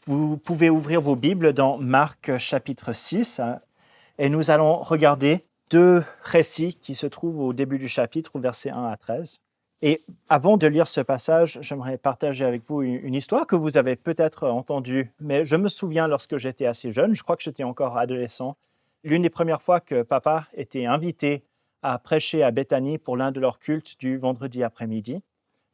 Vous pouvez ouvrir vos Bibles dans Marc chapitre 6 et nous allons regarder deux récits qui se trouvent au début du chapitre, au verset 1 à 13. Et avant de lire ce passage, j'aimerais partager avec vous une histoire que vous avez peut-être entendue, mais je me souviens lorsque j'étais assez jeune, je crois que j'étais encore adolescent, l'une des premières fois que papa était invité à prêcher à Bethany pour l'un de leurs cultes du vendredi après-midi,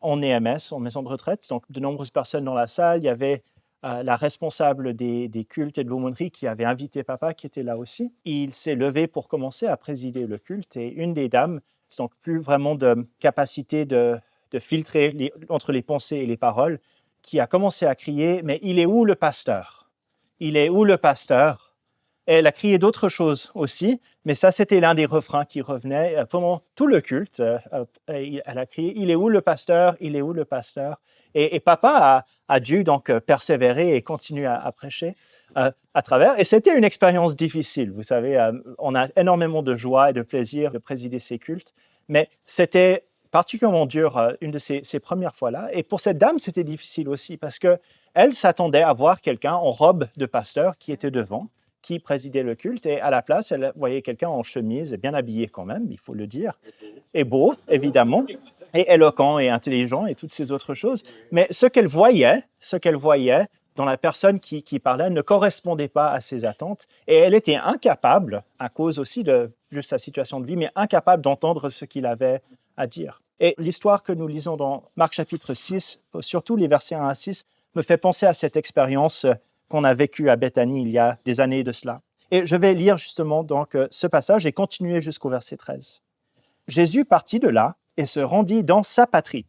en EMS, en maison de retraite. Donc, de nombreuses personnes dans la salle. Il y avait la responsable des cultes et de l'aumônerie qui avait invité papa, qui était là aussi. Il s'est levé pour commencer à présider le culte. Et une des dames, donc plus vraiment de capacité de filtrer entre les pensées et les paroles, qui a commencé à crier « Mais il est où le pasteur? Il est où le pasteur ?» Elle a crié d'autres choses aussi, mais ça, c'était l'un des refrains qui revenait pendant tout le culte. Elle a crié « Il est où le pasteur? Il est où le pasteur ?» Et papa a dû donc persévérer et continuer à prêcher à travers. Et c'était une expérience difficile. Vous savez, on a énormément de joie et de plaisir de présider ces cultes, mais c'était particulièrement dur une de ces premières fois-là. Et pour cette dame, c'était difficile aussi parce qu'elle s'attendait à voir quelqu'un en robe de pasteur qui était devant, qui présidait le culte, et à la place, elle voyait quelqu'un en chemise, bien habillé quand même, il faut le dire, et beau, évidemment, et éloquent et intelligent et toutes ces autres choses. Mais ce qu'elle voyait dans la personne qui parlait ne correspondait pas à ses attentes, et elle était incapable, à cause aussi de juste sa situation de vie, mais incapable d'entendre ce qu'il avait à dire. Et l'histoire que nous lisons dans Marc chapitre 6, surtout les versets 1 à 6, me fait penser à cette expérience qu'on a vécu à Bethany il y a des années de cela. Et je vais lire justement donc ce passage et continuer jusqu'au verset 13. Jésus partit de là et se rendit dans sa patrie.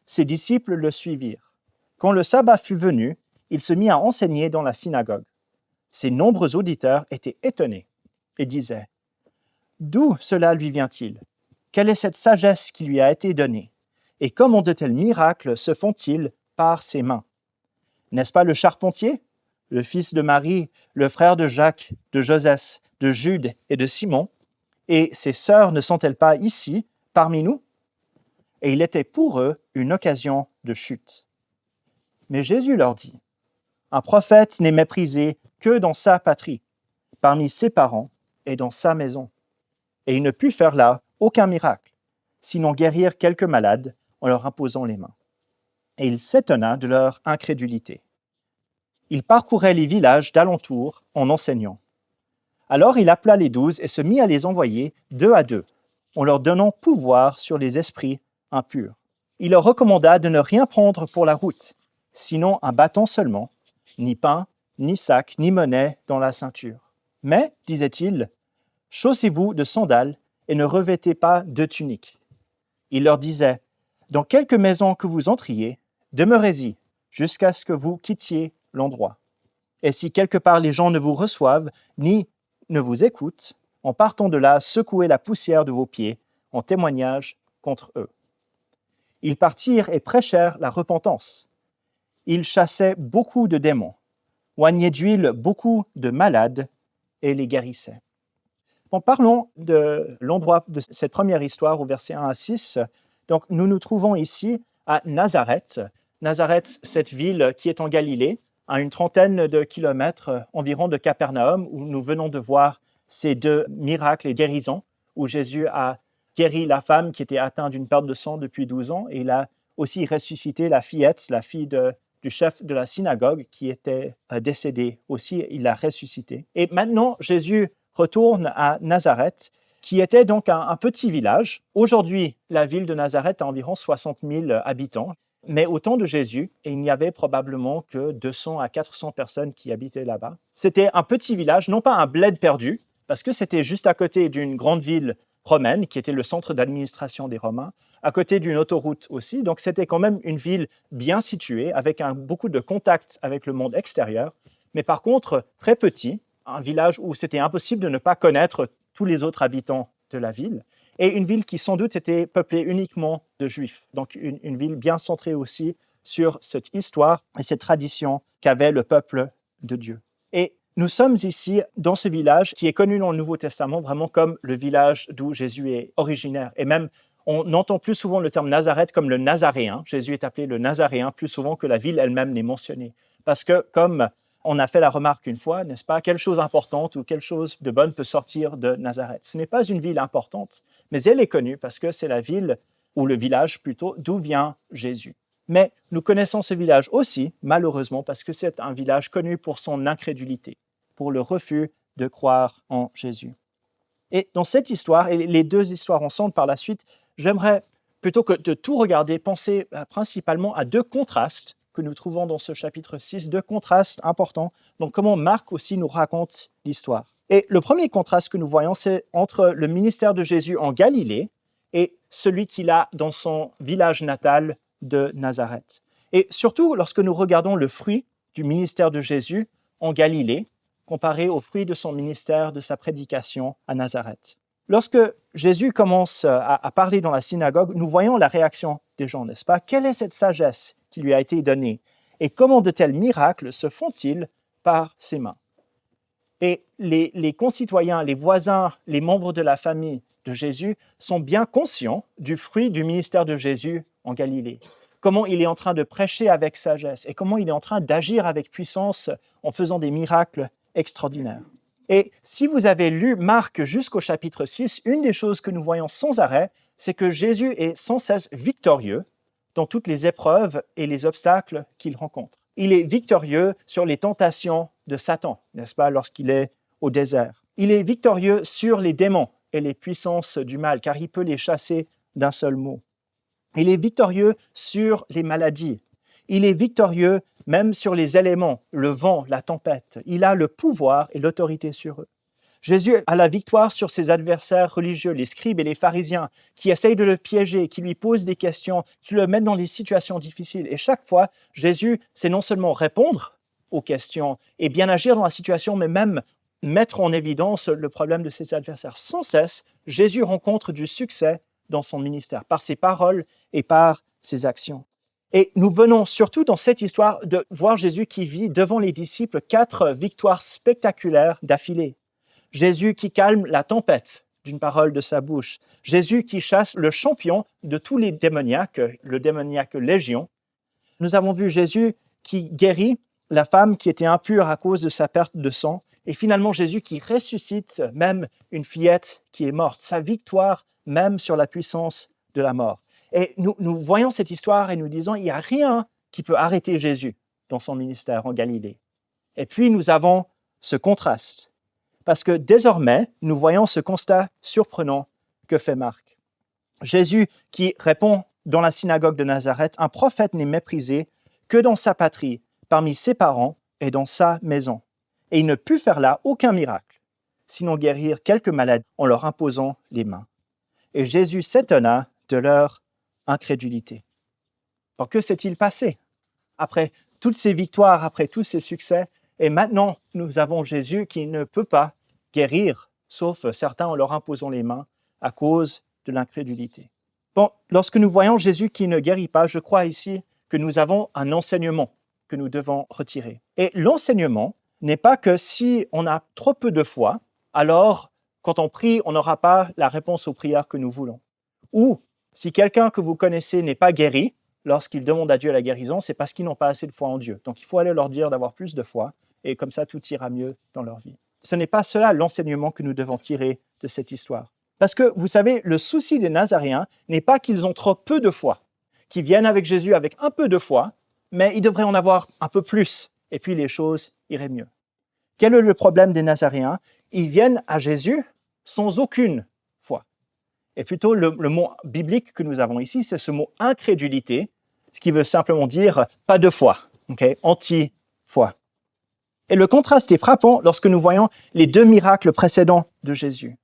Ses disciples le suivirent. Quand le sabbat fut venu, il se mit à enseigner dans la synagogue. Ses nombreux auditeurs étaient étonnés et disaient « D'où cela lui vient-il? Quelle est cette sagesse qui lui a été donnée? Et comment de tels miracles se font-ils par ses mains? N'est-ce pas le charpentier, le fils de Marie, le frère de Jacques, de Joseph, de Jude et de Simon? Et ses sœurs ne sont-elles pas ici, parmi nous? » Et il était pour eux une occasion de chute. Mais Jésus leur dit, « Un prophète n'est méprisé que dans sa patrie, parmi ses parents et dans sa maison. » Et il ne put faire là aucun miracle, sinon guérir quelques malades en leur imposant les mains. Et il s'étonna de leur incrédulité. Il parcourait les villages d'alentour en enseignant. Alors il appela les 12 et se mit à les envoyer deux à deux, en leur donnant pouvoir sur les esprits impurs. Il leur recommanda de ne rien prendre pour la route, sinon un bâton seulement, ni pain, ni sac, ni monnaie dans la ceinture. Mais, disait-il, chaussez-vous de sandales et ne revêtez pas de tunique. Il leur disait, dans quelque maison que vous entriez, demeurez-y jusqu'à ce que vous quittiez l'endroit. Et si quelque part les gens ne vous reçoivent, ni ne vous écoutent, en partant de là, secouez la poussière de vos pieds en témoignage contre eux. Ils partirent et prêchèrent la repentance. Ils chassaient beaucoup de démons, oignaient d'huile beaucoup de malades et les guérissaient. Bon, parlons de l'endroit de cette première histoire au verset 1 à 6. Donc, nous nous trouvons ici à Nazareth. Nazareth, cette ville qui est en Galilée, à une trentaine de kilomètres environ de Capernaum, où nous venons de voir ces deux miracles et guérisons, où Jésus a guéri la femme qui était atteinte d'une perte de sang depuis 12 ans, et il a aussi ressuscité la fillette, la fille du chef de la synagogue, qui était décédée aussi, il l'a ressuscitée. Et maintenant, Jésus retourne à Nazareth, qui était donc un petit village. Aujourd'hui, la ville de Nazareth a environ 60 000 habitants. Mais au temps de Jésus, il n'y avait probablement que 200 à 400 personnes qui habitaient là-bas. C'était un petit village, non pas un bled perdu, parce que c'était juste à côté d'une grande ville romaine, qui était le centre d'administration des Romains, à côté d'une autoroute aussi. Donc c'était quand même une ville bien située, avec beaucoup de contacts avec le monde extérieur, mais par contre très petit, un village où c'était impossible de ne pas connaître tous les autres habitants de la ville. Et une ville qui sans doute était peuplée uniquement de Juifs. Donc une ville bien centrée aussi sur cette histoire et cette tradition qu'avait le peuple de Dieu. Et nous sommes ici dans ce village qui est connu dans le Nouveau Testament vraiment comme le village d'où Jésus est originaire. Et même, on entend plus souvent le terme Nazareth comme le Nazaréen. Jésus est appelé le Nazaréen plus souvent que la ville elle-même n'est mentionnée. Parce que comme On a fait la remarque une fois, n'est-ce pas? Quelque chose d'important ou quelque chose de bon peut sortir de Nazareth. Ce n'est pas une ville importante, mais elle est connue parce que c'est la ville, ou le village plutôt, d'où vient Jésus. Mais nous connaissons ce village aussi, malheureusement, parce que c'est un village connu pour son incrédulité, pour le refus de croire en Jésus. Et dans cette histoire, et les deux histoires ensemble par la suite, j'aimerais, plutôt que de tout regarder, penser principalement à deux contrastes que nous trouvons dans ce chapitre 6, deux contrastes importants, donc comment Marc aussi nous raconte l'histoire. Et le premier contraste que nous voyons, c'est entre le ministère de Jésus en Galilée et celui qu'il a dans son village natal de Nazareth. Et surtout, lorsque nous regardons le fruit du ministère de Jésus en Galilée, comparé au fruit de son ministère, de sa prédication à Nazareth. Lorsque Jésus commence à parler dans la synagogue, nous voyons la réaction des gens, n'est-ce pas? Quelle est cette sagesse qui lui a été donnée? Et comment de tels miracles se font-ils par ses mains? Et les concitoyens, les voisins, les membres de la famille de Jésus sont bien conscients du fruit du ministère de Jésus en Galilée. Comment il est en train de prêcher avec sagesse et comment il est en train d'agir avec puissance en faisant des miracles extraordinaires. Et si vous avez lu Marc jusqu'au chapitre 6, une des choses que nous voyons sans arrêt, c'est que Jésus est sans cesse victorieux dans toutes les épreuves et les obstacles qu'il rencontre. Il est victorieux sur les tentations de Satan, n'est-ce pas, lorsqu'il est au désert. Il est victorieux sur les démons et les puissances du mal, car il peut les chasser d'un seul mot. Il est victorieux sur les maladies. Il est victorieux même sur les éléments, le vent, la tempête. Il a le pouvoir et l'autorité sur eux. Jésus a la victoire sur ses adversaires religieux, les scribes et les pharisiens, qui essayent de le piéger, qui lui posent des questions, qui le mettent dans des situations difficiles. Et chaque fois, Jésus sait non seulement répondre aux questions et bien agir dans la situation, mais même mettre en évidence le problème de ses adversaires. Sans cesse, Jésus rencontre du succès dans son ministère, par ses paroles et par ses actions. Et nous venons surtout dans cette histoire de voir Jésus qui vit devant les disciples 4 victoires spectaculaires d'affilée. Jésus qui calme la tempête d'une parole de sa bouche. Jésus qui chasse le champion de tous les démoniaques, le démoniaque Légion. Nous avons vu Jésus qui guérit la femme qui était impure à cause de sa perte de sang. Et finalement, Jésus qui ressuscite même une fillette qui est morte. Sa victoire même sur la puissance de la mort. Et nous voyons cette histoire et nous disons, il n'y a rien qui peut arrêter Jésus dans son ministère en Galilée. Et puis nous avons ce contraste, parce que désormais, nous voyons ce constat surprenant que fait Marc. Jésus qui répond dans la synagogue de Nazareth, un prophète n'est méprisé que dans sa patrie, parmi ses parents et dans sa maison. Et il ne put faire là aucun miracle, sinon guérir quelques malades en leur imposant les mains. Et Jésus s'étonna de leur incrédulité. Alors que s'est-il passé après toutes ces victoires, après tous ces succès? Et maintenant, nous avons Jésus qui ne peut pas guérir, sauf certains en leur imposant les mains à cause de l'incrédulité. Bon, lorsque nous voyons Jésus qui ne guérit pas, je crois ici que nous avons un enseignement que nous devons retirer. Et l'enseignement n'est pas que si on a trop peu de foi, alors quand on prie, on n'aura pas la réponse aux prières que nous voulons. Ou si quelqu'un que vous connaissez n'est pas guéri, lorsqu'il demande à Dieu la guérison, c'est parce qu'ils n'ont pas assez de foi en Dieu. Donc il faut aller leur dire d'avoir plus de foi, et comme ça tout ira mieux dans leur vie. Ce n'est pas cela l'enseignement que nous devons tirer de cette histoire. Parce que, vous savez, le souci des Nazaréens n'est pas qu'ils ont trop peu de foi, qu'ils viennent avec Jésus avec un peu de foi, mais ils devraient en avoir un peu plus, et puis les choses iraient mieux. Quel est le problème des Nazaréens? Ils viennent à Jésus sans aucune foi. Et plutôt, le mot biblique que nous avons ici, c'est ce mot incrédulité, ce qui veut simplement dire pas de foi, anti-foi. Et le contraste est frappant lorsque nous voyons les 2 miracles précédents de Jésus.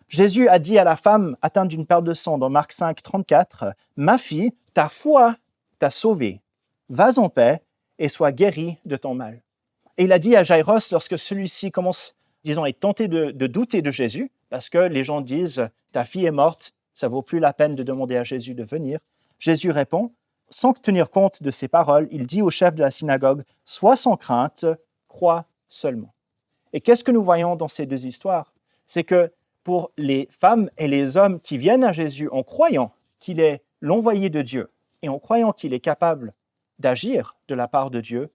Jésus a dit à la femme atteinte d'une perte de sang dans Marc 5, 34, « Ma fille, ta foi t'a sauvée. Vas en paix et sois guérie de ton mal. » Et il a dit à Jaïros, lorsque celui-ci commence, disons, est tenté de douter de Jésus, parce que les gens disent « Ta fille est morte, ça vaut plus la peine de demander à Jésus de venir. » Jésus répond, sans tenir compte de ses paroles, il dit au chef de la synagogue « Sois sans crainte, crois seulement. » Et qu'est-ce que nous voyons dans ces 2 histoires? C'est que pour les femmes et les hommes qui viennent à Jésus en croyant qu'il est l'envoyé de Dieu et en croyant qu'il est capable d'agir de la part de Dieu,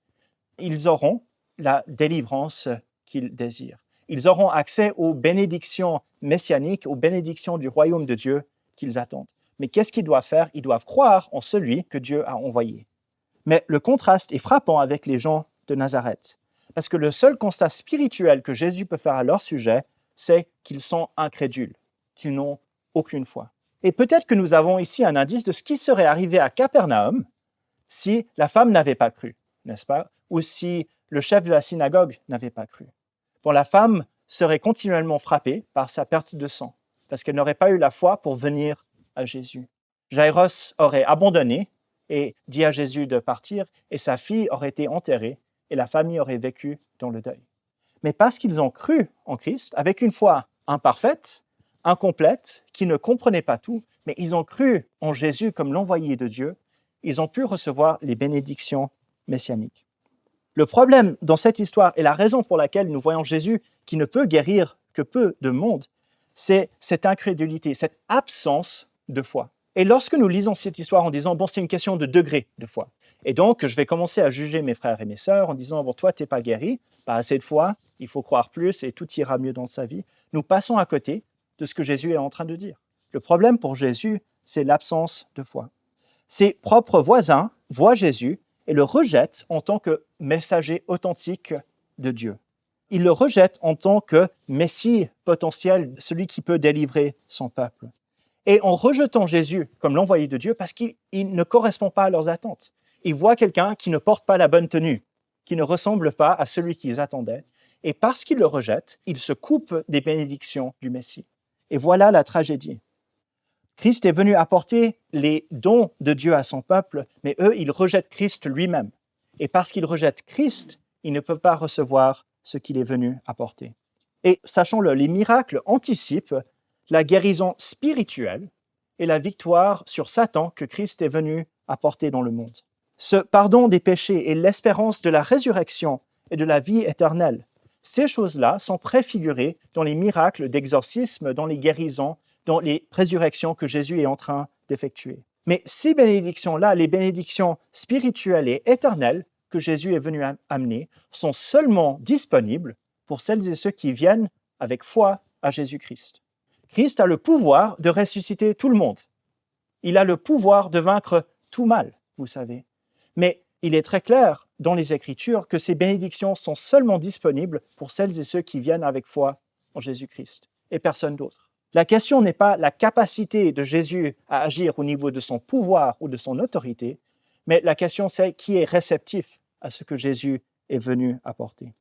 ils auront la délivrance qu'ils désirent. Ils auront accès aux bénédictions messianiques, aux bénédictions du royaume de Dieu qu'ils attendent. Mais qu'est-ce qu'ils doivent faire? Ils doivent croire en celui que Dieu a envoyé. Mais le contraste est frappant avec les gens de Nazareth, parce que le seul constat spirituel que Jésus peut faire à leur sujet, c'est qu'ils sont incrédules, qu'ils n'ont aucune foi. Et peut-être que nous avons ici un indice de ce qui serait arrivé à Capernaum si la femme n'avait pas cru, n'est-ce pas? Ou si le chef de la synagogue n'avait pas cru. Bon, la femme serait continuellement frappée par sa perte de sang, parce qu'elle n'aurait pas eu la foi pour venir à Jésus. Jaïros aurait abandonné et dit à Jésus de partir, et sa fille aurait été enterrée, et la famille aurait vécu dans le deuil. Mais parce qu'ils ont cru en Christ, avec une foi imparfaite, incomplète, qui ne comprenait pas tout, mais ils ont cru en Jésus comme l'envoyé de Dieu, ils ont pu recevoir les bénédictions messianiques. Le problème dans cette histoire, et la raison pour laquelle nous voyons Jésus qui ne peut guérir que peu de monde, c'est cette incrédulité, cette absence de foi. Et lorsque nous lisons cette histoire en disant, bon, c'est une question de degré de foi, et donc je vais commencer à juger mes frères et mes sœurs en disant, bon, toi, tu n'es pas guéri, pas assez de foi, il faut croire plus et tout ira mieux dans sa vie, nous passons à côté de ce que Jésus est en train de dire. Le problème pour Jésus, c'est l'absence de foi. Ses propres voisins voient Jésus et le rejettent en tant que messager authentique de Dieu. Ils le rejettent en tant que Messie potentiel, celui qui peut délivrer son peuple. Et en rejetant Jésus comme l'envoyé de Dieu, parce qu'il ne correspond pas à leurs attentes. Ils voient quelqu'un qui ne porte pas la bonne tenue, qui ne ressemble pas à celui qu'ils attendaient. Et parce qu'ils le rejettent, ils se coupent des bénédictions du Messie. Et voilà la tragédie. Christ est venu apporter les dons de Dieu à son peuple, mais eux, ils rejettent Christ lui-même. Et parce qu'ils rejettent Christ, ils ne peuvent pas recevoir ce qu'il est venu apporter. Et sachons-le, les miracles anticipent la guérison spirituelle et la victoire sur Satan que Christ est venu apporter dans le monde. Ce pardon des péchés et l'espérance de la résurrection et de la vie éternelle, ces choses-là sont préfigurées dans les miracles d'exorcisme, dans les guérisons, dans les résurrections que Jésus est en train d'effectuer. Mais ces bénédictions-là, les bénédictions spirituelles et éternelles que Jésus est venu amener, sont seulement disponibles pour celles et ceux qui viennent avec foi à Jésus-Christ. Christ a le pouvoir de ressusciter tout le monde. Il a le pouvoir de vaincre tout mal, vous savez. Mais il est très clair dans les Écritures que ces bénédictions sont seulement disponibles pour celles et ceux qui viennent avec foi en Jésus-Christ et personne d'autre. La question n'est pas la capacité de Jésus à agir au niveau de son pouvoir ou de son autorité, mais la question c'est qui est réceptif à ce que Jésus est venu apporter.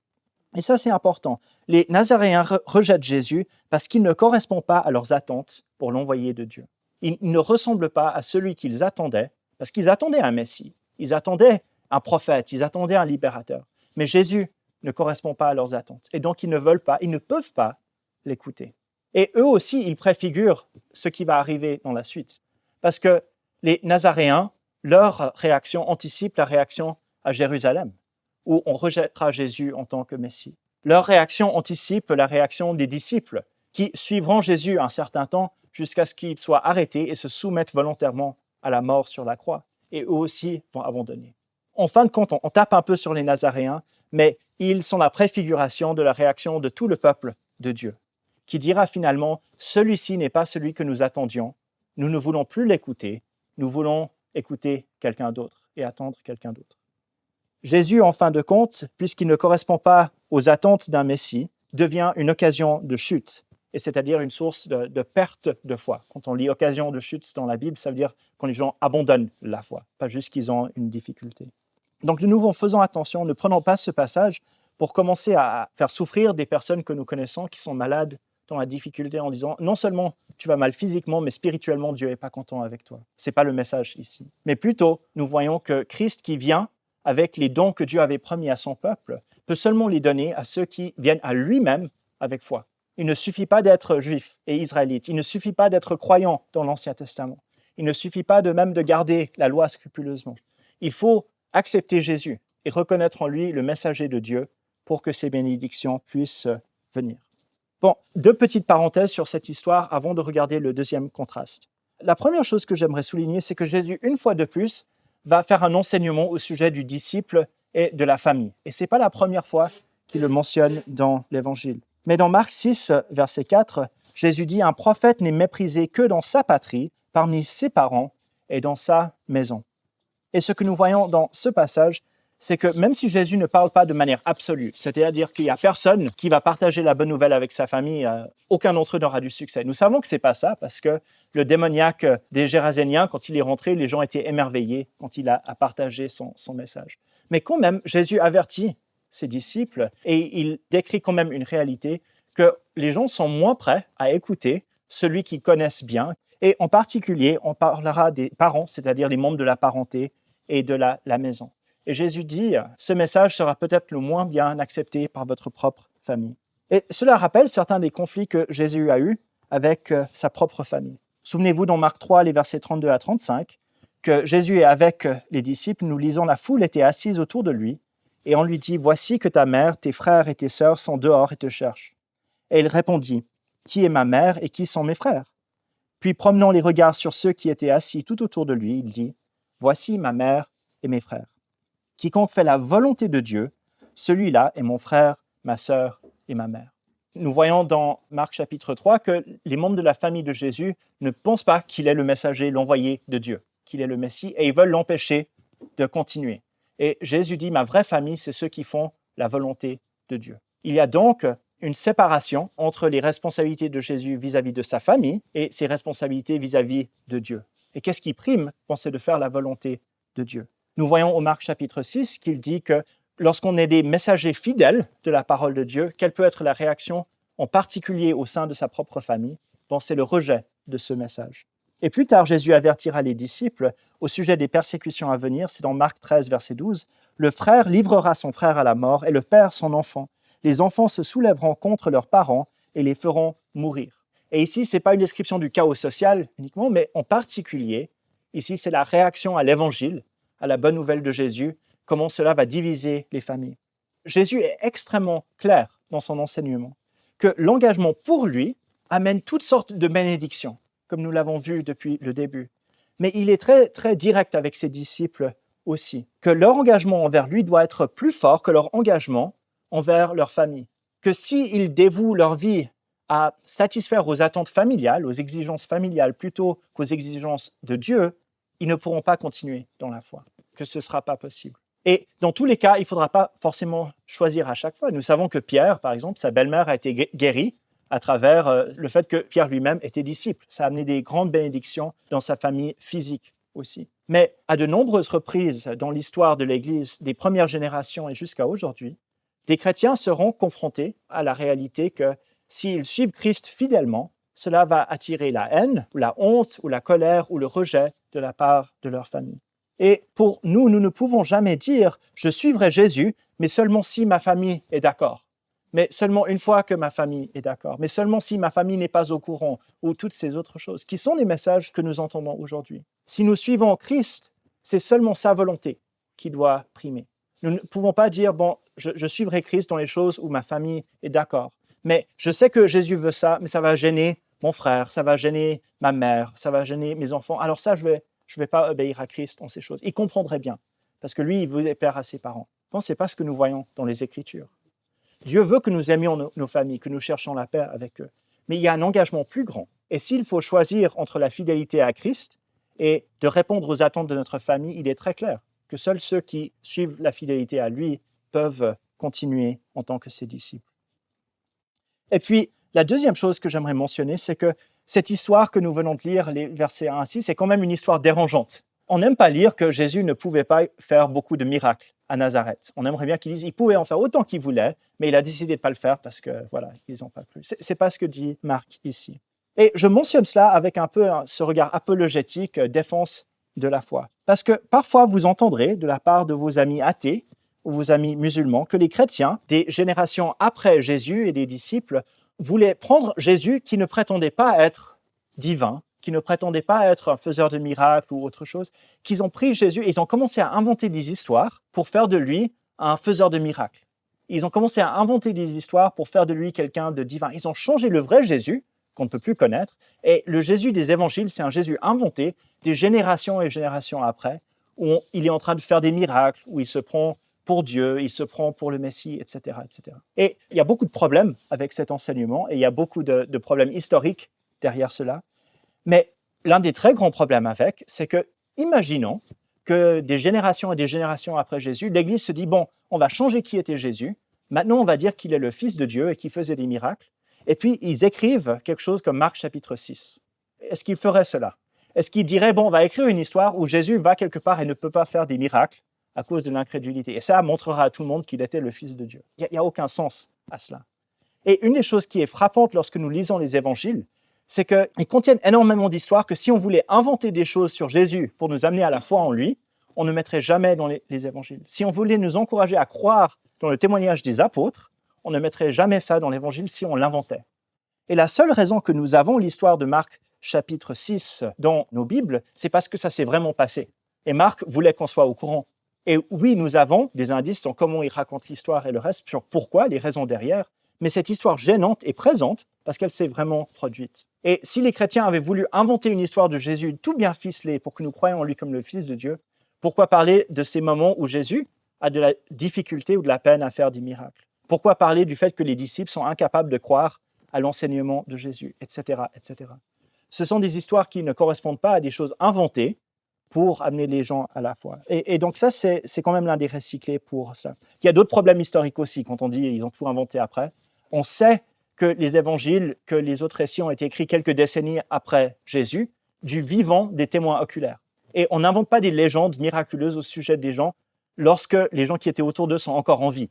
Et ça, c'est important. Les Nazaréens rejettent Jésus parce qu'il ne correspond pas à leurs attentes pour l'envoyé de Dieu. Il ne ressemble pas à celui qu'ils attendaient, parce qu'ils attendaient un Messie, ils attendaient un prophète, ils attendaient un libérateur. Mais Jésus ne correspond pas à leurs attentes. Et donc, ils ne veulent pas, ils ne peuvent pas l'écouter. Et eux aussi, ils préfigurent ce qui va arriver dans la suite. Parce que les Nazaréens, leur réaction anticipe la réaction à Jérusalem, où on rejettera Jésus en tant que Messie. Leur réaction anticipe la réaction des disciples, qui suivront Jésus un certain temps jusqu'à ce qu'il soit arrêté et se soumettent volontairement à la mort sur la croix. Et eux aussi vont abandonner. En fin de compte, on tape un peu sur les Nazaréens, mais ils sont la préfiguration de la réaction de tout le peuple de Dieu, qui dira finalement, celui-ci n'est pas celui que nous attendions, nous ne voulons plus l'écouter, nous voulons écouter quelqu'un d'autre et attendre quelqu'un d'autre. Jésus, en fin de compte, puisqu'il ne correspond pas aux attentes d'un Messie, devient une occasion de chute, et c'est-à-dire une source de perte de foi. Quand on lit occasion de chute dans la Bible, ça veut dire quand les gens abandonnent la foi, pas juste qu'ils ont une difficulté. Donc de nouveau, faisons attention, ne prenons pas ce passage pour commencer à faire souffrir des personnes que nous connaissons qui sont malades dans la difficulté en disant non seulement tu vas mal physiquement, mais spirituellement, Dieu n'est pas content avec toi. Ce n'est pas le message ici. Mais plutôt, nous voyons que Christ qui vient avec les dons que Dieu avait promis à son peuple, peut seulement les donner à ceux qui viennent à lui-même avec foi. Il ne suffit pas d'être juif et israélite, il ne suffit pas d'être croyant dans l'Ancien Testament, il ne suffit pas de même de garder la loi scrupuleusement. Il faut accepter Jésus et reconnaître en lui le messager de Dieu pour que ces bénédictions puissent venir. Bon, 2 petites parenthèses sur cette histoire avant de regarder le deuxième contraste. La première chose que j'aimerais souligner, c'est que Jésus, une fois de plus, va faire un enseignement au sujet du disciple et de la famille. Et ce n'est pas la première fois qu'il le mentionne dans l'Évangile. Mais dans Marc 6, verset 4, Jésus dit « Un prophète n'est méprisé que dans sa patrie, parmi ses parents et dans sa maison. » Et ce que nous voyons dans ce passage, c'est que même si Jésus ne parle pas de manière absolue, c'est-à-dire qu'il n'y a personne qui va partager la bonne nouvelle avec sa famille, aucun d'entre eux n'aura du succès. Nous savons que ce n'est pas ça, parce que le démoniaque des Géraséniens, quand il est rentré, les gens étaient émerveillés quand il a partagé son message. Mais quand même, Jésus avertit ses disciples et il décrit quand même une réalité que les gens sont moins prêts à écouter celui qu'ils connaissent bien. Et en particulier, on parlera des parents, c'est-à-dire les membres de la parenté et de la maison. Et Jésus dit, ce message sera peut-être le moins bien accepté par votre propre famille. Et cela rappelle certains des conflits que Jésus a eus avec sa propre famille. Souvenez-vous dans Marc 3, les versets 32 à 35, que Jésus est avec les disciples, nous lisons, la foule était assise autour de lui, et on lui dit, voici que ta mère, tes frères et tes sœurs sont dehors et te cherchent. Et il répondit, qui est ma mère et qui sont mes frères? Puis promenant les regards sur ceux qui étaient assis tout autour de lui, il dit, voici ma mère et mes frères. Quiconque fait la volonté de Dieu, celui-là est mon frère, ma sœur et ma mère. Nous voyons dans Marc chapitre 3 que les membres de la famille de Jésus ne pensent pas qu'il est le messager, l'envoyé de Dieu, qu'il est le Messie, et ils veulent l'empêcher de continuer. Et Jésus dit, ma vraie famille, c'est ceux qui font la volonté de Dieu. Il y a donc une séparation entre les responsabilités de Jésus vis-à-vis de sa famille et ses responsabilités vis-à-vis de Dieu. Et qu'est-ce qui prime? C'est de faire la volonté de Dieu. Nous voyons au Marc chapitre 6 qu'il dit que lorsqu'on est des messagers fidèles de la parole de Dieu, quelle peut être la réaction, en particulier au sein de sa propre famille? C'est le rejet de ce message. Et plus tard, Jésus avertira les disciples au sujet des persécutions à venir. C'est dans Marc 13, verset 12. « Le frère livrera son frère à la mort et le père son enfant. Les enfants se soulèveront contre leurs parents et les feront mourir. » Et ici, ce n'est pas une description du chaos social uniquement, mais en particulier, ici, c'est la réaction à l'évangile, à la bonne nouvelle de Jésus, comment cela va diviser les familles. Jésus est extrêmement clair dans son enseignement, que l'engagement pour lui amène toutes sortes de bénédictions, comme nous l'avons vu depuis le début. Mais il est très, très direct avec ses disciples aussi, que leur engagement envers lui doit être plus fort que leur engagement envers leur famille. Que s'ils dévouent leur vie à satisfaire aux attentes familiales, aux exigences familiales, plutôt qu'aux exigences de Dieu, ils ne pourront pas continuer dans la foi, que ce ne sera pas possible. Et dans tous les cas, il ne faudra pas forcément choisir à chaque fois. Nous savons que Pierre, par exemple, sa belle-mère a été guérie à travers le fait que Pierre lui-même était disciple. Ça a amené des grandes bénédictions dans sa famille physique aussi. Mais à de nombreuses reprises dans l'histoire de l'Église, des premières générations et jusqu'à aujourd'hui, des chrétiens seront confrontés à la réalité que s'ils suivent Christ fidèlement, cela va attirer la haine, ou la honte, ou la colère, ou le rejet de la part de leur famille. Et pour nous, nous ne pouvons jamais dire « je suivrai Jésus, mais seulement si ma famille est d'accord ». Mais seulement une fois que ma famille est d'accord. Mais seulement si ma famille n'est pas au courant, ou toutes ces autres choses, qui sont les messages que nous entendons aujourd'hui. Si nous suivons Christ, c'est seulement sa volonté qui doit primer. Nous ne pouvons pas dire « bon, je suivrai Christ dans les choses où ma famille est d'accord ». Mais je sais que Jésus veut ça, mais ça va gêner mon frère, ça va gêner ma mère, ça va gêner mes enfants. Alors ça, je vais pas obéir à Christ dans ces choses. Il comprendrait bien, parce que lui, il veut plaire à ses parents. Ce n'est pas ce que nous voyons dans les Écritures. Dieu veut que nous aimions nos familles, que nous cherchions la paix avec eux. Mais il y a un engagement plus grand. Et s'il faut choisir entre la fidélité à Christ et de répondre aux attentes de notre famille, il est très clair que seuls ceux qui suivent la fidélité à lui peuvent continuer en tant que ses disciples. Et puis, la deuxième chose que j'aimerais mentionner, c'est que cette histoire que nous venons de lire, les versets 1 à 6, c'est quand même une histoire dérangeante. On n'aime pas lire que Jésus ne pouvait pas faire beaucoup de miracles à Nazareth. On aimerait bien qu'il dise qu'il pouvait en faire autant qu'il voulait, mais il a décidé de ne pas le faire parce que, voilà, ils n'ont pas cru. Ce n'est pas ce que dit Marc ici. Et je mentionne cela avec un peu ce regard apologétique, défense de la foi. Parce que parfois, vous entendrez de la part de vos amis athées ou vos amis musulmans que les chrétiens, des générations après Jésus et des disciples, voulaient prendre Jésus qui ne prétendait pas être divin, qui ne prétendait pas être un faiseur de miracles ou autre chose, qu'ils ont pris Jésus et ils ont commencé à inventer des histoires pour faire de lui un faiseur de miracles. Ils ont commencé à inventer des histoires pour faire de lui quelqu'un de divin. Ils ont changé le vrai Jésus, qu'on ne peut plus connaître, et le Jésus des évangiles, c'est un Jésus inventé des générations et générations après, où il est en train de faire des miracles, où il se prend pour Dieu, il se prend pour le Messie, etc., etc. Et il y a beaucoup de problèmes avec cet enseignement, et il y a beaucoup de problèmes historiques derrière cela. Mais l'un des très grands problèmes avec, c'est que, imaginons que des générations et des générations après Jésus, l'Église se dit, bon, on va changer qui était Jésus, maintenant on va dire qu'il est le Fils de Dieu et qu'il faisait des miracles, et puis ils écrivent quelque chose comme Marc chapitre 6. Est-ce qu'ils feraient cela? Est-ce qu'ils diraient, bon, on va écrire une histoire où Jésus va quelque part et ne peut pas faire des miracles à cause de l'incrédulité, et ça montrera à tout le monde qu'il était le Fils de Dieu? Il n'y a aucun sens à cela. Et une des choses qui est frappante lorsque nous lisons les évangiles, c'est qu'ils contiennent énormément d'histoires que si on voulait inventer des choses sur Jésus pour nous amener à la foi en lui, on ne mettrait jamais dans les évangiles. Si on voulait nous encourager à croire dans le témoignage des apôtres, on ne mettrait jamais ça dans l'évangile si on l'inventait. Et la seule raison que nous avons l'histoire de Marc chapitre 6 dans nos Bibles, c'est parce que ça s'est vraiment passé. Et Marc voulait qu'on soit au courant. Et oui, nous avons des indices sur comment il raconte l'histoire et le reste, sur pourquoi, les raisons derrière, mais cette histoire gênante est présente parce qu'elle s'est vraiment produite. Et si les chrétiens avaient voulu inventer une histoire de Jésus tout bien ficelée pour que nous croyions en lui comme le Fils de Dieu, pourquoi parler de ces moments où Jésus a de la difficulté ou de la peine à faire des miracles? Pourquoi parler du fait que les disciples sont incapables de croire à l'enseignement de Jésus, etc., etc. Ce sont des histoires qui ne correspondent pas à des choses inventées pour amener les gens à la foi. Et donc ça, c'est quand même l'un des récits clés pour ça. Il y a d'autres problèmes historiques aussi, quand on dit ils ont tout inventé après. On sait que les évangiles, que les autres récits ont été écrits quelques décennies après Jésus, du vivant des témoins oculaires. Et on n'invente pas des légendes miraculeuses au sujet des gens lorsque les gens qui étaient autour d'eux sont encore en vie.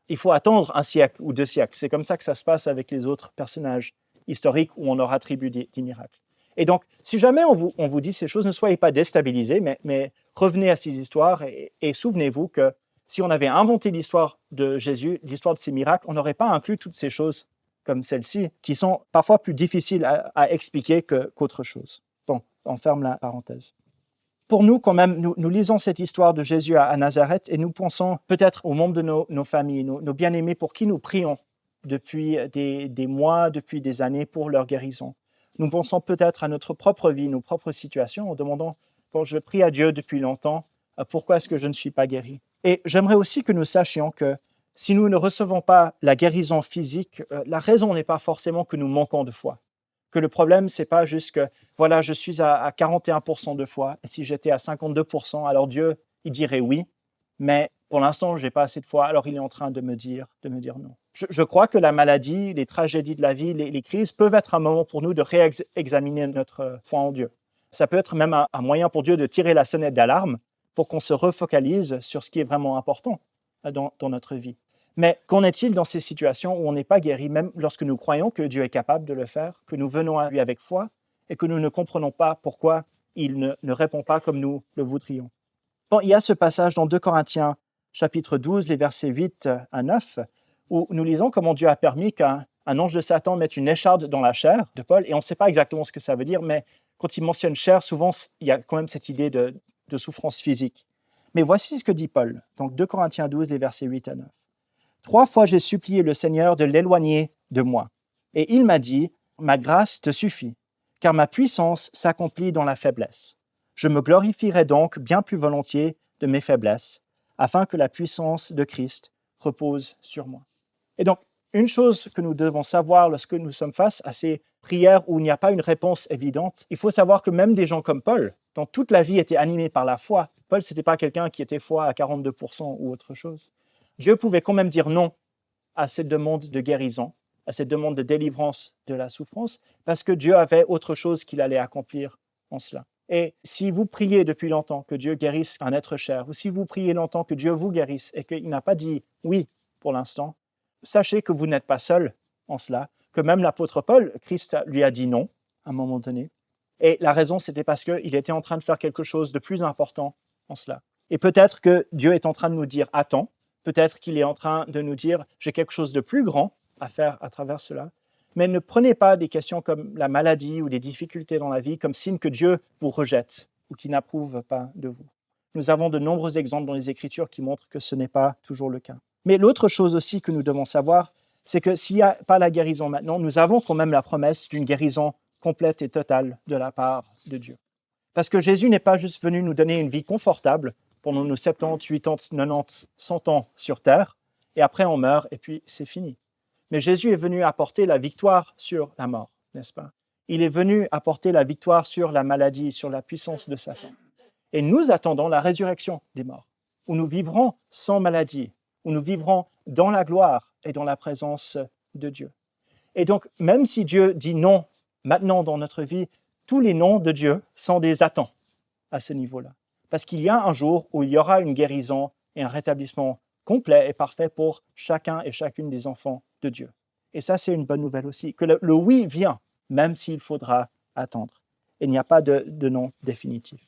Il faut attendre un siècle ou 2 siècles. C'est comme ça que ça se passe avec les autres personnages historiques où on leur attribue des miracles. Et donc, si jamais on vous dit ces choses, ne soyez pas déstabilisés, mais revenez à ces histoires et souvenez-vous que si on avait inventé l'histoire de Jésus, l'histoire de ses miracles, on n'aurait pas inclus toutes ces choses comme celle-ci, qui sont parfois plus difficiles à expliquer qu'autre chose. Bon, on ferme la parenthèse. Pour nous, quand même, nous lisons cette histoire de Jésus à Nazareth et nous pensons peut-être aux membres de nos familles, nos bien-aimés pour qui nous prions depuis des mois, depuis des années pour leur guérison. Nous pensons peut-être à notre propre vie, nos propres situations, en demandant, bon, je prie à Dieu depuis longtemps, pourquoi est-ce que je ne suis pas guéri? Et j'aimerais aussi que nous sachions que si nous ne recevons pas la guérison physique, la raison n'est pas forcément que nous manquons de foi. Que le problème, ce n'est pas juste que, voilà, je suis à 41% de foi, et si j'étais à 52%, alors Dieu, il dirait oui, mais pour l'instant, je n'ai pas assez de foi, alors il est en train de me dire non. Je crois que la maladie, les tragédies de la vie, les crises peuvent être un moment pour nous de réexaminer notre foi en Dieu. Ça peut être même un moyen pour Dieu de tirer la sonnette d'alarme pour qu'on se refocalise sur ce qui est vraiment important dans notre vie. Mais qu'en est-il dans ces situations où on n'est pas guéri, même lorsque nous croyons que Dieu est capable de le faire, que nous venons à lui avec foi et que nous ne comprenons pas pourquoi il ne répond pas comme nous le voudrions? Bon, il y a ce passage dans 2 Corinthiens chapitre 12, les versets 8 à 9, où nous lisons comment Dieu a permis qu'un ange de Satan mette une écharde dans la chair de Paul, et on ne sait pas exactement ce que ça veut dire, mais quand il mentionne chair, souvent, il y a quand même cette idée de souffrance physique. Mais voici ce que dit Paul, donc 2 Corinthiens 12, les versets 8 à 9. 3 fois j'ai supplié le Seigneur de l'éloigner de moi, et il m'a dit, ma grâce te suffit, car ma puissance s'accomplit dans la faiblesse. Je me glorifierai donc bien plus volontiers de mes faiblesses, afin que la puissance de Christ repose sur moi. Et donc, une chose que nous devons savoir lorsque nous sommes face à ces prières où il n'y a pas une réponse évidente, il faut savoir que même des gens comme Paul, dont toute la vie était animée par la foi, Paul, ce n'était pas quelqu'un qui était foi à 42% ou autre chose, Dieu pouvait quand même dire non à cette demande de guérison, à cette demande de délivrance de la souffrance, parce que Dieu avait autre chose qu'il allait accomplir en cela. Et si vous priez depuis longtemps que Dieu guérisse un être cher, ou si vous priez longtemps que Dieu vous guérisse et qu'il n'a pas dit oui pour l'instant, sachez que vous n'êtes pas seul en cela, que même l'apôtre Paul, Christ lui a dit non à un moment donné. Et la raison, c'était parce qu'il était en train de faire quelque chose de plus important en cela. Et peut-être que Dieu est en train de nous dire attends, peut-être qu'il est en train de nous dire j'ai quelque chose de plus grand à faire à travers cela. Mais ne prenez pas des questions comme la maladie ou des difficultés dans la vie comme signe que Dieu vous rejette ou qu'il n'approuve pas de vous. Nous avons de nombreux exemples dans les Écritures qui montrent que ce n'est pas toujours le cas. Mais l'autre chose aussi que nous devons savoir, c'est que s'il n'y a pas la guérison maintenant, nous avons quand même la promesse d'une guérison complète et totale de la part de Dieu. Parce que Jésus n'est pas juste venu nous donner une vie confortable pendant nos 70, 80, 90, 100 ans sur terre, et après on meurt, et puis c'est fini. Mais Jésus est venu apporter la victoire sur la mort, n'est-ce pas? Il est venu apporter la victoire sur la maladie, sur la puissance de Satan. Et nous attendons la résurrection des morts, où nous vivrons sans maladie, où nous vivrons dans la gloire et dans la présence de Dieu. Et donc, même si Dieu dit non maintenant dans notre vie, tous les noms de Dieu sont des attends à ce niveau-là. Parce qu'il y a un jour où il y aura une guérison et un rétablissement complet et parfait pour chacun et chacune des enfants de Dieu. Et ça, c'est une bonne nouvelle aussi, que le oui vient, même s'il faudra attendre. Il n'y a pas de nom définitif.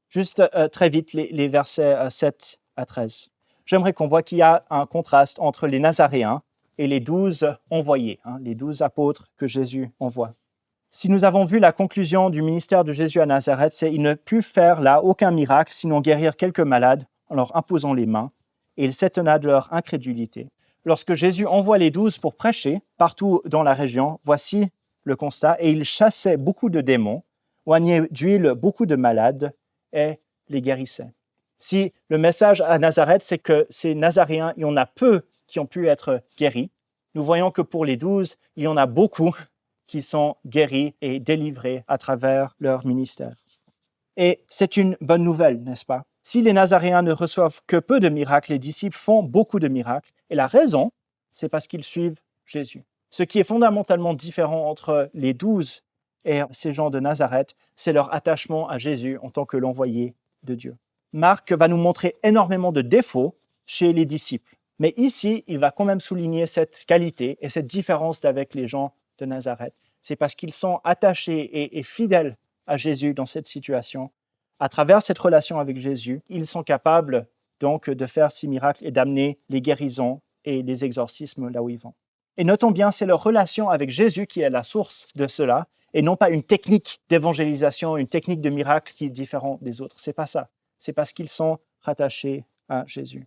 Juste très vite, les versets 7 à 13. J'aimerais qu'on voit qu'il y a un contraste entre les Nazaréens et les 12 envoyés, les 12 apôtres que Jésus envoie. Si nous avons vu la conclusion du ministère de Jésus à Nazareth, c'est qu'il ne put faire là aucun miracle, sinon guérir quelques malades en leur imposant les mains, et il s'étonna de leur incrédulité. Lorsque Jésus envoie les 12 pour prêcher partout dans la région, voici le constat, et il chassait beaucoup de démons, oignait d'huile beaucoup de malades, et les guérissait. Si le message à Nazareth, c'est que ces Nazaréens, il y en a peu qui ont pu être guéris, nous voyons que pour les 12, il y en a beaucoup qui sont guéris et délivrés à travers leur ministère. Et c'est une bonne nouvelle, n'est-ce pas? Si les Nazaréens ne reçoivent que peu de miracles, les disciples font beaucoup de miracles. Et la raison, c'est parce qu'ils suivent Jésus. Ce qui est fondamentalement différent entre les 12 et ces gens de Nazareth, c'est leur attachement à Jésus en tant que l'envoyé de Dieu. Marc va nous montrer énormément de défauts chez les disciples. Mais ici, il va quand même souligner cette qualité et cette différence avec les gens de Nazareth. C'est parce qu'ils sont attachés et fidèles à Jésus dans cette situation. À travers cette relation avec Jésus, ils sont capables donc de faire ces miracles et d'amener les guérisons et les exorcismes là où ils vont. Et notons bien, c'est leur relation avec Jésus qui est la source de cela, et non pas une technique d'évangélisation, une technique de miracle qui est différente des autres. C'est pas ça. C'est parce qu'ils sont rattachés à Jésus.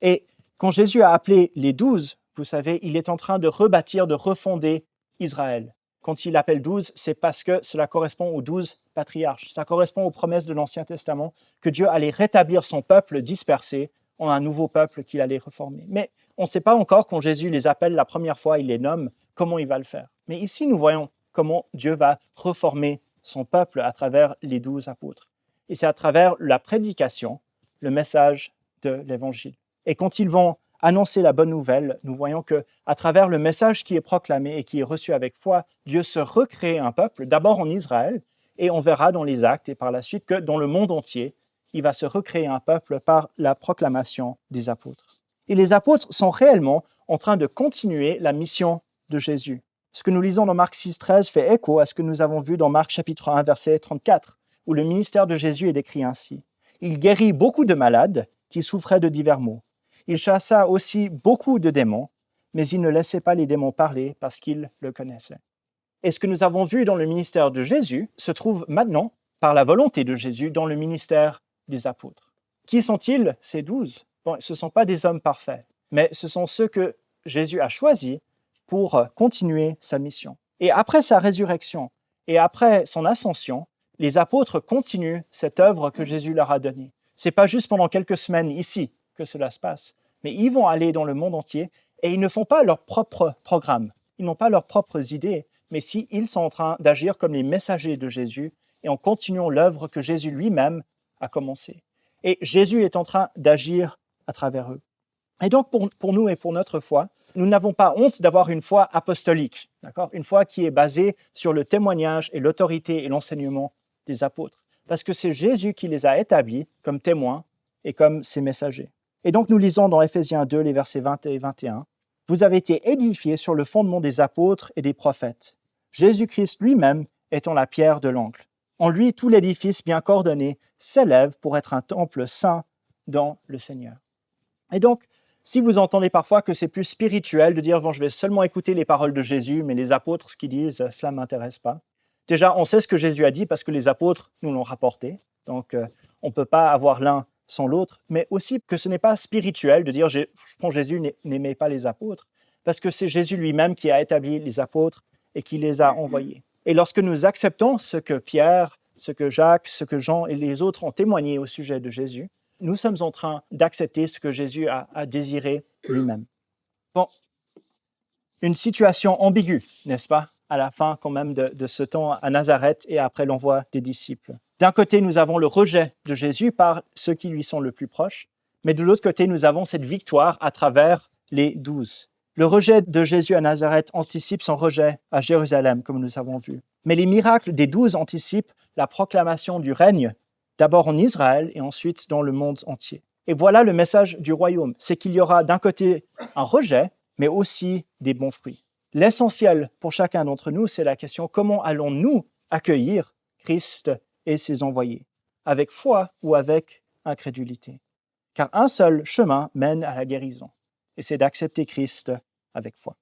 Et quand Jésus a appelé les 12, vous savez, il est en train de rebâtir, de refonder Israël. Quand il appelle 12, c'est parce que cela correspond aux 12 patriarches. Ça correspond aux promesses de l'Ancien Testament que Dieu allait rétablir son peuple dispersé en un nouveau peuple qu'il allait reformer. Mais on ne sait pas encore, quand Jésus les appelle la première fois, il les nomme, comment il va le faire. Mais ici, nous voyons comment Dieu va reformer son peuple à travers les 12 apôtres. Et c'est à travers la prédication, le message de l'Évangile. Et quand ils vont annoncer la bonne nouvelle, nous voyons que à travers le message qui est proclamé et qui est reçu avec foi, Dieu se recrée un peuple, d'abord en Israël, et on verra dans les actes et par la suite que dans le monde entier, il va se recréer un peuple par la proclamation des apôtres. Et les apôtres sont réellement en train de continuer la mission de Jésus. Ce que nous lisons dans Marc 6, 13 fait écho à ce que nous avons vu dans Marc chapitre 1, verset 34, où le ministère de Jésus est décrit ainsi. Il guérit beaucoup de malades qui souffraient de divers maux. Il chassa aussi beaucoup de démons, mais il ne laissait pas les démons parler parce qu'il le connaissait. Et ce que nous avons vu dans le ministère de Jésus se trouve maintenant, par la volonté de Jésus, dans le ministère des apôtres. Qui sont-ils, ces 12? Bon, ce ne sont pas des hommes parfaits, mais ce sont ceux que Jésus a choisis pour continuer sa mission. Et après sa résurrection et après son ascension, les apôtres continuent cette œuvre que Jésus leur a donnée. Ce n'est pas juste pendant quelques semaines ici que cela se passe, mais ils vont aller dans le monde entier et ils ne font pas leur propre programme, ils n'ont pas leurs propres idées, mais si ils sont en train d'agir comme les messagers de Jésus et en continuant l'œuvre que Jésus lui-même a commencée. Et Jésus est en train d'agir à travers eux. Et donc, pour nous et pour notre foi, nous n'avons pas honte d'avoir une foi apostolique, d'accord? Une foi qui est basée sur le témoignage et l'autorité et l'enseignement des apôtres. Parce que c'est Jésus qui les a établis comme témoins et comme ses messagers. Et donc, nous lisons dans Éphésiens 2, les versets 20 et 21, « Vous avez été édifiés sur le fondement des apôtres et des prophètes, Jésus-Christ lui-même étant la pierre de l'angle. En lui, tout l'édifice bien coordonné s'élève pour être un temple saint dans le Seigneur. » Et donc, si vous entendez parfois que c'est plus spirituel de dire « bon, je vais seulement écouter les paroles de Jésus, mais les apôtres, ce qu'ils disent, cela ne m'intéresse pas », déjà, on sait ce que Jésus a dit parce que les apôtres nous l'ont rapporté, donc on ne peut pas avoir l'un sans l'autre, mais aussi que ce n'est pas spirituel de dire « je prends Jésus, n'aimez pas les apôtres », parce que c'est Jésus lui-même qui a établi les apôtres et qui les a envoyés. Et lorsque nous acceptons ce que Pierre, ce que Jacques, ce que Jean et les autres ont témoigné au sujet de Jésus, nous sommes en train d'accepter ce que Jésus a désiré lui-même. Bon, une situation ambiguë, n'est-ce pas, à la fin quand même de ce temps à Nazareth et après l'envoi des disciples. D'un côté, nous avons le rejet de Jésus par ceux qui lui sont le plus proches, mais de l'autre côté, nous avons cette victoire à travers les 12. Le rejet de Jésus à Nazareth anticipe son rejet à Jérusalem, comme nous avons vu. Mais les miracles des 12 anticipent la proclamation du règne, d'abord en Israël et ensuite dans le monde entier. Et voilà le message du royaume, c'est qu'il y aura d'un côté un rejet, mais aussi des bons fruits. L'essentiel pour chacun d'entre nous, c'est la question comment allons-nous accueillir Christ et ses envoyés, avec foi ou avec incrédulité. Car un seul chemin mène à la guérison, et c'est d'accepter Christ avec foi.